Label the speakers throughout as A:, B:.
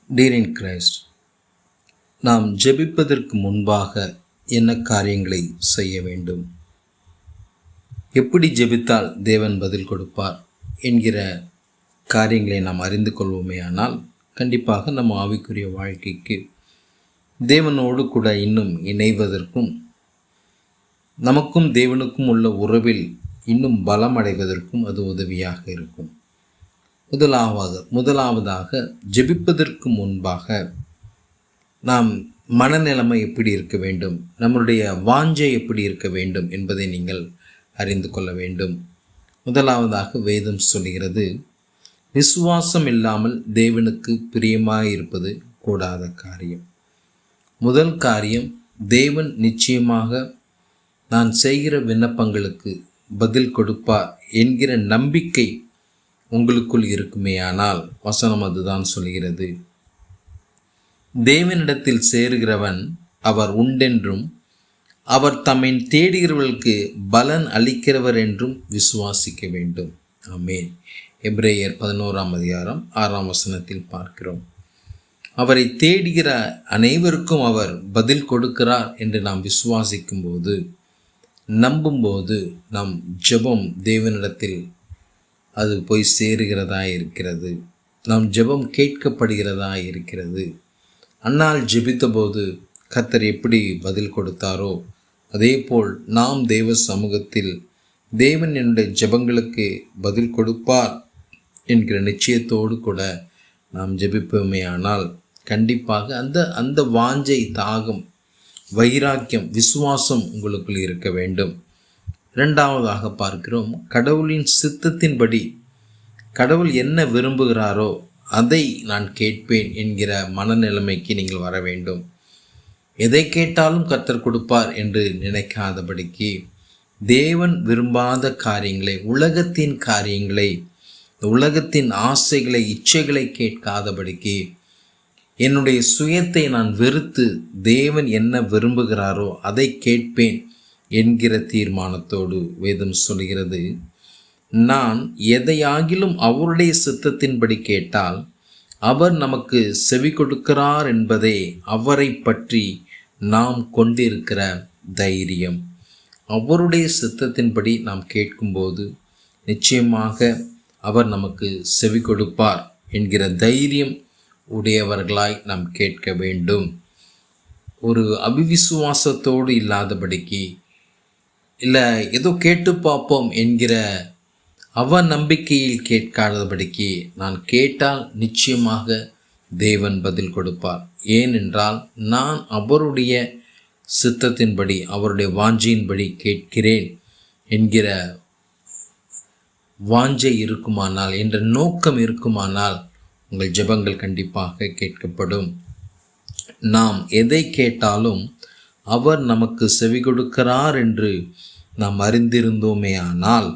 A: Dear in Christ, நாம் ஜெபிப்பதற்கு முன்பாக என்ன காரியங்களை செய்ய வேண்டும், எப்படி ஜெபித்தால் தேவன் பதில் கொடுப்பார் என்கிற காரியங்களை நாம் அறிந்து கொள்வோமே ஆனால் கண்டிப்பாக நம்ம ஆவிக்குரிய வாழ்க்கைக்கு தேவனோடு கூட இன்னும் இணைவதற்கும் நமக்கும் தேவனுக்கும் உள்ள உறவில் இன்னும் பலம் அடைவதற்கும் அது உதவியாக இருக்கும். முதலாவதாக ஜெபிப்பதற்கு முன்பாக நாம் மனநிலைமை எப்படி இருக்க வேண்டும், நம்மளுடைய வாஞ்சை எப்படி இருக்க வேண்டும் என்பதை நீங்கள் அறிந்து கொள்ள வேண்டும். முதலாவதாக வேதம் சொல்கிறது, விசுவாசம் இல்லாமல் தேவனுக்கு பிரியமாயிருப்பது கூடாத காரியம். முதல் காரியம், தேவன் நிச்சயமாக நான் செய்கிற விண்ணப்பங்களுக்கு பதில் கொடுப்பார் என்கிற நம்பிக்கை உங்களுக்குள் இருக்குமேயானால் வசனம் அதுதான் சொல்கிறது. தேவனிடத்தில் சேருகிறவன் அவர் உண்டென்றும் அவர் தம்மை தேடுகிறவர்களுக்கு பலன் அளிக்கிறவர் என்றும் விசுவாசிக்க வேண்டும். ஆமென். எபிரேயர் 11:6 பார்க்கிறோம். அவரை தேடுகிற அனைவருக்கும் அவர் பதில் கொடுக்கிறார் என்று நாம் விசுவாசிக்கும் போது, நம்பும்போது நம் ஜெபம் தேவனிடத்தில் அது போய் சேருகிறதா இருக்கிறது, நம் ஜெபம் கேட்கப்படுகிறதா இருக்கிறது. அன்னாள் ஜெபித்தபோது கர்த்தர் எப்படி பதில் கொடுத்தாரோ அதே போல் நாம் தேவ சமூகத்தில் தேவன் என்னுடைய ஜெபங்களுக்கு பதில் கொடுப்பார் என்கிற நிச்சயத்தோடு கூட நாம் ஜெபிப்போமே ஆனால் கண்டிப்பாக அந்த வாஞ்சை, தாகம், வைராக்கியம், விசுவாசம் உங்களுக்குள் இருக்க வேண்டும். இரண்டாவதாக பார்க்கிறோம், கடவுளின் சித்தத்தின்படி கடவுள் என்ன விரும்புகிறாரோ அதை நான் கேட்பேன் என்கிற மனநிலைமைக்கு நீங்கள் வர வேண்டும். எதை கேட்டாலும் கர்த்தர் கொடுப்பார் என்று நினைக்காதபடிக்கு, தேவன் விரும்பாத காரியங்களை, உலகத்தின் காரியங்களை, உலகத்தின் ஆசைகளை, இச்சைகளை கேட்காதபடிக்கு, என்னுடைய சுயத்தை நான் வெறுத்து தேவன் என்ன விரும்புகிறாரோ அதை கேட்பேன் என்கிற தீர்மானத்தோடு வேதம் சொல்கிறது, நான் எதையாகிலும் அவருடைய சித்தத்தின்படி கேட்டால் அவர் நமக்கு செவி கொடுக்கிறார் என்பதே அவரை பற்றி நாம் கொண்டிருக்கிற தைரியம். அவருடைய சித்தத்தின்படி நாம் கேட்கும்போது நிச்சயமாக அவர் நமக்கு செவி கொடுப்பார் என்கிற தைரியம் உடையவர்களாய் நாம் கேட்க வேண்டும். ஒரு அவிவிசுவாசத்தோடு இல்லாதபடிக்கு, இல்லை ஏதோ கேட்டு பார்ப்போம் என்கிற அவநம்பிக்கையில் கேட்காதபடிக்கு, நான் கேட்டால் நிச்சயமாக தேவன் பதில் கொடுப்பார். ஏனென்றால் நான் அவருடைய சித்தத்தின்படி, அவருடைய வாஞ்சையின்படி கேட்கிறேன் என்கிற வாஞ்சை இருக்குமானால், என்ற நோக்கம் இருக்குமானால் உங்கள் ஜெபங்கள் கண்டிப்பாக கேட்கப்படும். நாம் எதை கேட்டாலும் அவர் நமக்கு செவி கொடுக்கிறார் என்று நாம் அறிந்திருந்தோமே ஆனால்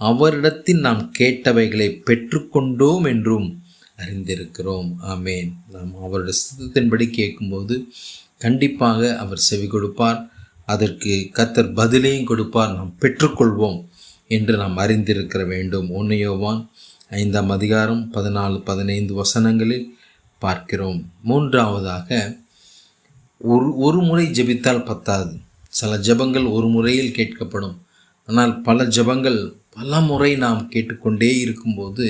A: அவரிடத்தில் நாம் கேட்டவைகளை பெற்றுக்கொண்டோம் என்றும் அறிந்திருக்கிறோம். ஆமேன். நாம் அவருடைய சித்தத்தின்படி கேட்கும்போது கண்டிப்பாக அவர் செவி கொடுப்பார், அதற்கு கர்த்தர் பதிலையும் கொடுப்பார், நாம் பெற்றுக்கொள்வோம் என்று நாம் அறிந்திருக்கிற வேண்டும். 1 யோவான் 5:14-15 பார்க்கிறோம். மூன்றாவதாக, ஒரு முறை ஜெபித்தால் பத்தாது. சில ஜெபங்கள் ஒரு முறையில் கேட்கப்படும். ஆனால் பல ஜெபங்கள் பல முறை நாம் கேட்டுக்கொண்டே இருக்கும்போது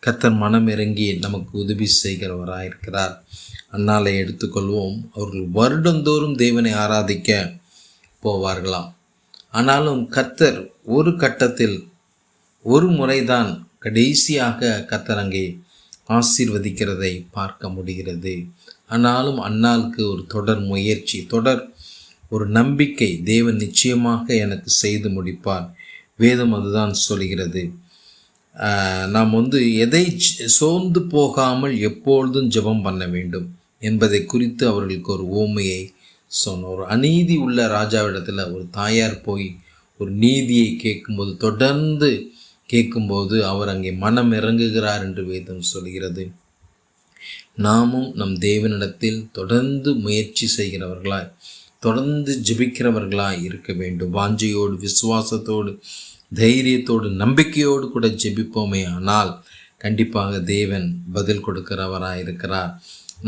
A: கர்த்தர் மனம் இறங்கி நமக்கு உதவி செய்கிறவராயிருக்கிறார். அந்நாளை எடுத்துக்கொள்வோம். அவர்கள் வருடந்தோறும் தேவனை ஆராதிக்க போவார்களாம். ஆனாலும் கர்த்தர் ஒரு கட்டத்தில் ஒரு முறைதான் கடைசியாக கர்த்தர் அங்கே ஆசீர்வதிக்கிறதை பார்க்க முடிகிறது. ஆனாலும் அன்னாளுக்கு ஒரு தொடர் முயற்சி, தொடர் ஒரு நம்பிக்கை, தேவன் நிச்சயமாக எனக்கு செய்து முடிப்பார். வேதம் அதுதான் சொல்கிறது. நாம் எதை சோர்ந்து போகாமல் எப்பொழுதும் ஜெபம் பண்ண வேண்டும் என்பதை குறித்து அவர்களுக்கு ஒரு ஓமையை சொன்னார். ஒரு அநீதி உள்ள ராஜாவிடத்தில் ஒரு தாயார் போய் ஒரு நீதியை கேட்கும்போது, தொடர்ந்து கேட்கும்போது அவர் அங்கே மனம் இறங்குகிறார் என்று வேதம் சொல்கிறது. நாமும் நம் தேவனிடத்தில் தொடர்ந்து முயற்சி செய்கிறவர்களாய், தொடர்ந்து ஜெபிக்கிறவர்களாய் இருக்க வேண்டும். வாஞ்சையோடு, விசுவாசத்தோடு, தைரியத்தோடு, நம்பிக்கையோடு கூட ஜெபிப்போமே ஆனால் கண்டிப்பாக தேவன் பதில் கொடுக்கிறவராக இருக்கிறார்.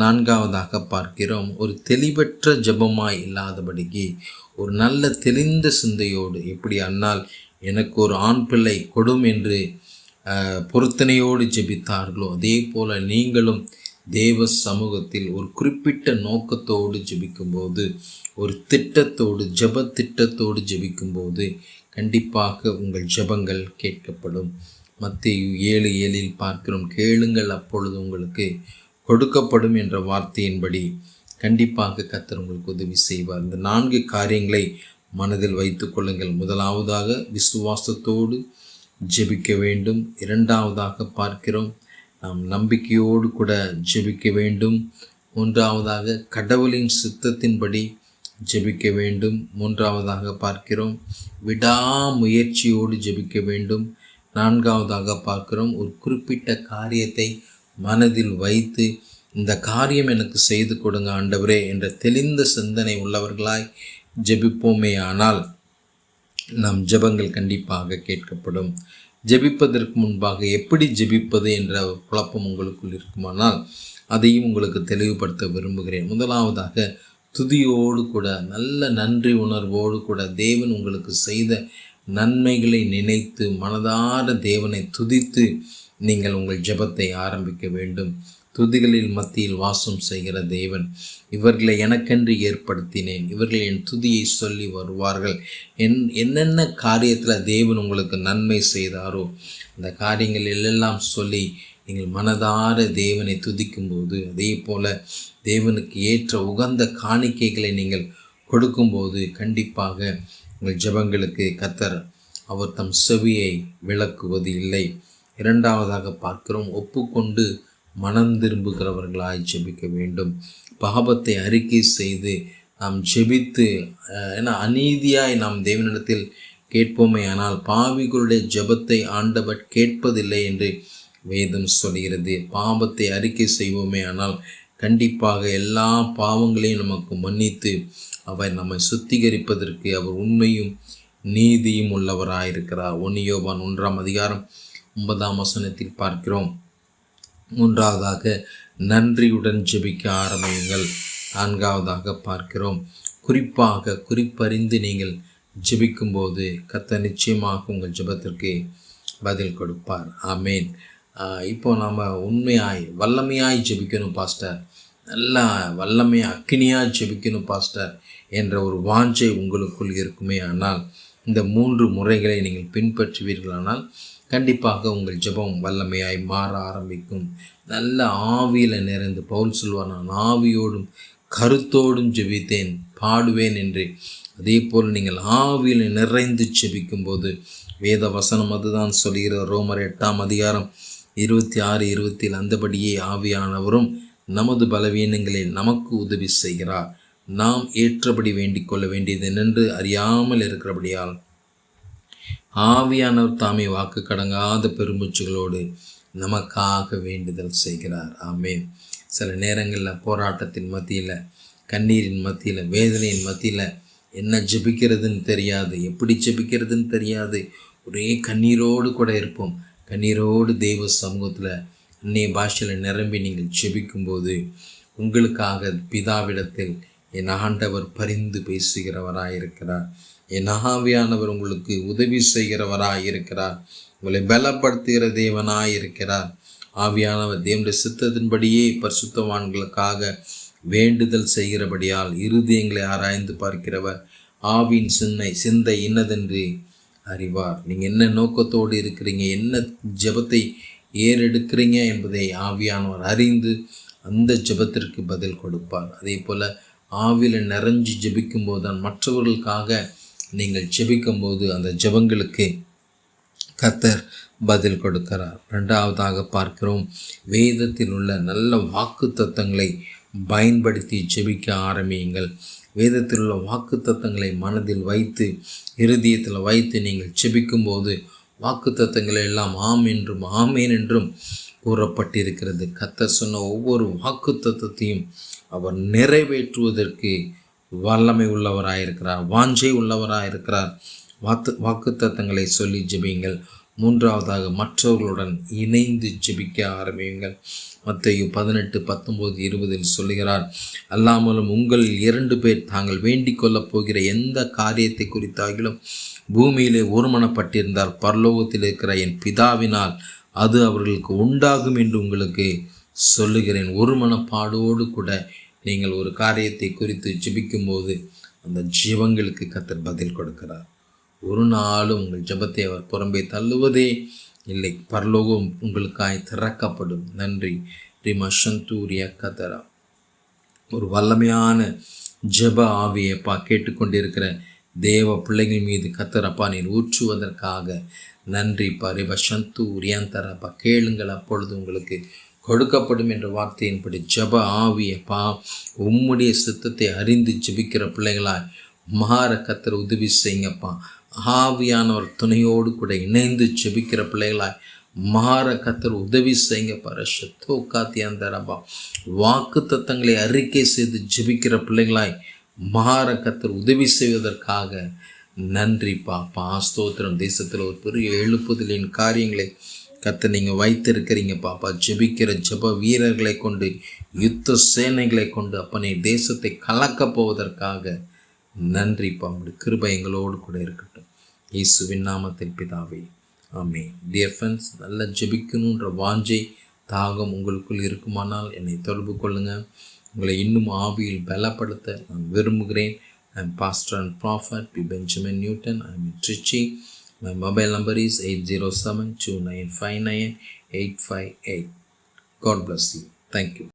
A: நான்காவதாக பார்க்கிறோம், ஒரு தெளிவற்ற ஜெபமாய் இல்லாதபடிக்கு ஒரு நல்ல தெளிந்த சிந்தையோடு, எப்படி அன்னால் எனக்கு ஒரு ஆண் பிள்ளை கொடும் என்று பொருத்தனையோடு ஜெபித்தார்களோ அதே போல நீங்களும் தேவ சமூகத்தில் ஒரு குறிப்பிட்ட நோக்கத்தோடு ஜெபிக்கும்போது, ஒரு திட்டத்தோடு ஜெப திட்டத்தோடு ஜெபிக்கும்போது கண்டிப்பாக உங்கள் ஜெபங்கள் கேட்கப்படும். மத்தேயு 7:7 பார்க்கிறோம், கேளுங்கள் அப்பொழுது உங்களுக்கு கொடுக்கப்படும் என்ற வார்த்தையின்படி கண்டிப்பாக கர்த்தர் உங்களுக்கு உதவி செய்வார். இந்த 4 காரியங்களை மனதில் வைத்து கொள்ளுங்கள். முதலாவதாக விசுவாசத்தோடு ஜெபிக்க வேண்டும். இரண்டாவதாக பார்க்கிறோம், நாம் நம்பிக்கையோடு கூட ஜெபிக்க வேண்டும். மூன்றாவதாக கடவுளின் சித்தத்தின்படி ஜெபிக்க வேண்டும். மூன்றாவதாக பார்க்கிறோம், விடாமுயற்சியோடு ஜெபிக்க வேண்டும். நான்காவதாக பார்க்கிறோம், ஒரு குறிப்பிட்ட காரியத்தை மனதில் வைத்து இந்த காரியம் எனக்கு செய்து கொடுங்க ஆண்டவரே என்ற தெளிந்த சிந்தனை உள்ளவர்களாய் ஜெபிப்போமே ஆனால் நம் ஜெபங்கள் கண்டிப்பாக கேட்கப்படும். ஜெபிப்பதற்கு முன்பாக எப்படி ஜெபிப்பது என்ற ஒரு குழப்பம் உங்களுக்குள் இருக்குமானால் அதையும் உங்களுக்கு தெளிவுபடுத்த விரும்புகிறேன். முதலாவதாக துதியோடு கூட, நல்ல நன்றி உணர்வோடு கூட, தேவன் உங்களுக்கு செய்த நன்மைகளை நினைத்து மனதார தேவனை துதித்து நீங்கள் உங்கள் ஜெபத்தை ஆரம்பிக்க வேண்டும். துதிகளில் மத்தியில் வாசம் செய்கிற தேவன், இவர்களை எனக்கென்று ஏற்படுத்தினேன், இவர்கள் என் துதியை சொல்லி வருவார்கள். என்னென்ன காரியத்தில் தேவன் உங்களுக்கு நன்மை செய்தாரோ அந்த காரியங்கள் எல்லாம் சொல்லி நீங்கள் மனதார தேவனை துதிக்கும்போது, அதே போல் தேவனுக்கு ஏற்ற உகந்த காணிக்கைகளை நீங்கள் கொடுக்கும்போது கண்டிப்பாக உங்கள் ஜெபங்களுக்கு கர்த்தர் அவர் தம் செவியை விலக்குவது இல்லை. இரண்டாவதாக பார்க்கிறோம், ஒப்புக்கொண்டு மனம் திரும்புகிறவர்களாய் ஜெபிக்க வேண்டும். பாவத்தை அறிக்கை செய்து நாம் ஜெபித்து, ஏன்னா அநீதியாய் நாம் தேவனிடத்தில் கேட்போமே ஆனால் பாவிகளுடைய ஜெபத்தை ஆண்டவர் கேட்பதில்லை என்று வேதம் சொல்கிறது. பாவத்தை அறிக்கை செய்வோமே ஆனால் கண்டிப்பாக எல்லா பாவங்களையும் நமக்கு மன்னித்து அவர் நம்மை சுத்திகரிப்பதற்கு அவர் உண்மையும் நீதியும் உள்ளவராயிருக்கிறார். 1 யோவான் 1:9 பார்க்கிறோம். மூன்றாவதாக நன்றியுடன் ஜெபிக்க ஆரம்பியுங்கள். நான்காவதாக பார்க்கிறோம், குறிப்பறிந்து நீங்கள் ஜெபிக்கும்போது கர்த்தர் நிச்சயமாக உங்கள் ஜெபத்திற்கு பதில் கொடுப்பார். ஆமேன். இப்போ நாம் உண்மையாய் வல்லமையாய் ஜெபிக்கணும் பாஸ்டர், நல்லா வல்லமையாக அக்கினியாக ஜெபிக்கணும் பாஸ்டர் என்ற ஒரு வாஞ்சை உங்களுக்குள் இருக்குமே ஆனால் இந்த 3 முறைகளை நீங்கள் பின்பற்றுவீர்களானால் கண்டிப்பாக உங்கள் ஜெபம் வல்லமையாய் மாற ஆரம்பிக்கும். நல்ல ஆவியில் நிறைந்து, பவுல் சொல்வார், நான் ஆவியோடும் கருத்தோடும் ஜெபித்தேன் பாடுவேன் என்று. அதே போல் நீங்கள் ஆவியில் நிறைந்து ஜெபிக்கும்போது வேத வசனம் அதுதான் சொல்கிற. ரோமர் 8:26-27 அந்தபடியே ஆவியானவரும் நமது பலவீனங்களில் நமக்கு உதவி செய்கிறார். நாம் ஏற்றபடி வேண்டிக் கொள்ள வேண்டியது என்னென்று அறியாமல் இருக்கிறபடியால் ஆவியானவர் தாமே வாக்கு கடங்காத பெருமூச்சுகளோடு நமக்காக வேண்டுதல் செய்கிறார். ஆமேன். சில நேரங்களில் போராட்டத்தின் மத்தியில், கண்ணீரின் மத்தியில், வேதனையின் மத்தியில் என்ன ஜெபிக்கிறதுன்னு தெரியாது, எப்படி ஜெபிக்கிறதுன்னு தெரியாது, ஒரே கண்ணீரோடு கூட இருப்போம். கண்ணீரோடு தெய்வ சமூகத்தில் அந்நிய பாஷையில் நிரம்பி நீங்கள் ஜெபிக்கும்போது உங்களுக்காக பிதாவிடத்தில் என் ஆண்டவர் பரிந்து பேசுகிறவராயிருக்கிறார். என் ஆவியானவர் உங்களுக்கு உதவி செய்கிறவராயிருக்கிறார். உங்களை பலப்படுத்துகிற தேவனாயிருக்கிறார். ஆவியானவர் தேவனுடைய சித்தத்தின்படியே பரிசுத்தவான்களுக்காக வேண்டுதல் செய்கிறபடியால் இருதயங்களை ஆராய்ந்து பார்க்கிறவர் ஆவியின் சிந்தை இன்னதென்று அறிவார். நீங்கள் என்ன நோக்கத்தோடு இருக்கிறீங்க, என்ன ஜெபத்தை ஏறெடுக்கிறீங்க என்பதை ஆவியானவர் அறிந்து அந்த ஜெபத்திற்கு பதில் கொடுப்பார். அதே போல் ஆவியில் நிறைஞ்சு ஜெபிக்கும்போது தான் மற்றவர்களுக்காக நீங்கள் ஜெபிக்கும்போது அந்த ஜெபங்களுக்கு கர்த்தர் பதில் கொடுக்கிறார். ரெண்டாவதாக பார்க்கிறோம், வேதத்தில் உள்ள நல்ல வாக்கு தத்தங்களை பயன்படுத்தி ஜெபிக்க ஆரம்பியுங்கள். வேதத்தில் உள்ள வாக்கு தத்தங்களை மனதில் வைத்து இருதயத்தில் வைத்து நீங்கள் ஜெபிக்கும்போது வாக்கு தத்தங்களை எல்லாம் ஆம் என்றும் ஆமேன் என்றும் கூறப்பட்டிருக்கிறது. கர்த்தர் சொன்ன ஒவ்வொரு வாக்கு தத்தத்தையும் அவர் நிறைவேற்றுவதற்கு வல்லமை உள்ளவராயிருக்கிறார், வாஞ்சை உள்ளவராயிருக்கிறார். வாக்கு தத்தங்களை சொல்லி ஜெபியுங்கள். மூன்றாவதாக மற்றவர்களுடன் இணைந்து ஜெபிக்க ஆரம்பியுங்கள். மத்தேயு 18:19-20 சொல்லுகிறார், அல்லாமலும் உங்கள் 2 பேர் தாங்கள் வேண்டிக் கொள்ளப் போகிற எந்த காரியத்தை குறித்தாகிலும் பூமியிலே ஒருமனப்பட்டிருந்தால் பரலோகத்தில் இருக்கிற என் பிதாவினால் அது அவர்களுக்கு உண்டாகும் என்று உங்களுக்கு சொல்லுகிறேன். ஒரு மனப்பாடோடு கூட நீங்கள் ஒரு காரியத்தை குறித்து ஜெபிக்கும்போது அந்த ஜெபங்களுக்கு கர்த்தர் பதில் கொடுக்கிறார். ஒரு நாளும் உங்கள் ஜெபத்தை அவர் புறம்பே தள்ளுவதே இல்லை. பரலோகம் உங்களுக்காய் திறக்கப்படும். நன்றி. ரிமா சந்தூரியா கதரா. ஒரு வல்லமையான ஜெப ஆவியப்பா கேட்டுக்கொண்டிருக்கிற தேவ பிள்ளைகள் மீது கர்த்தரப்பா நீர் ஊற்றுவதற்காக நன்றிப்பா. ரிபா சந்தூரியாந்தரப்பா. கேளுங்கள், அப்பொழுது உங்களுக்கு கொடுக்கப்படும் என்ற வார்த்தையின்படி ஜெப ஆவியப்பா உம்முடைய சித்தத்தை அறிந்து ஜெபிக்கிற பிள்ளைகளாய் மாற கர்த்தர் உதவி செய்யுங்கப்பா. ஆவியானவர் துணையோடு கூட இணைந்து ஜெபிக்கிற பிள்ளைகளாய் மாற கர்த்தர் உதவி செய்யுங்க. பரஷத்தோ காத்தியாந்தரப்பா. வாக்கு தத்தங்களை அறிக்கை செய்து ஜெபிக்கிற பிள்ளைகளாய் மாற கர்த்தர் உதவி செய்வதற்காக நன்றி பாப்பா. ஸ்தோத்திரம். தேசத்தில் ஒரு பெரிய எழுப்புதலின் காரியங்களை கர்த்தர் நீங்கள் வைத்திருக்கிறீங்க பாப்பா. ஜெபிக்கிற ஜெப வீரர்களை கொண்டு, யுத்த சேனைகளை கொண்டு அப்பனே தேசத்தை கலக்கப் போவதற்காக நன்றிப்பா. உங்களுடைய கிருபை எங்களோடு கூட இருக்கட்டும். இயேசுவின் நாமத்தில் பிதாவே, ஆமென். டியர் ஃப்ரெண்ட்ஸ், நல்லா ஜெபிக்கணுன்ற வாஞ்சை தாகம் உங்களுக்குள் இருக்குமானால் என்னை தொடர்பு கொள்ளுங்கள். உங்களை இன்னும் ஆவியில் பலப்படுத்த நான் விரும்புகிறேன். I am Pastor and Prophet P. Benjamin Newton. I am in Trichy. My mobile number is 807-2959-858. God bless you. Thank you.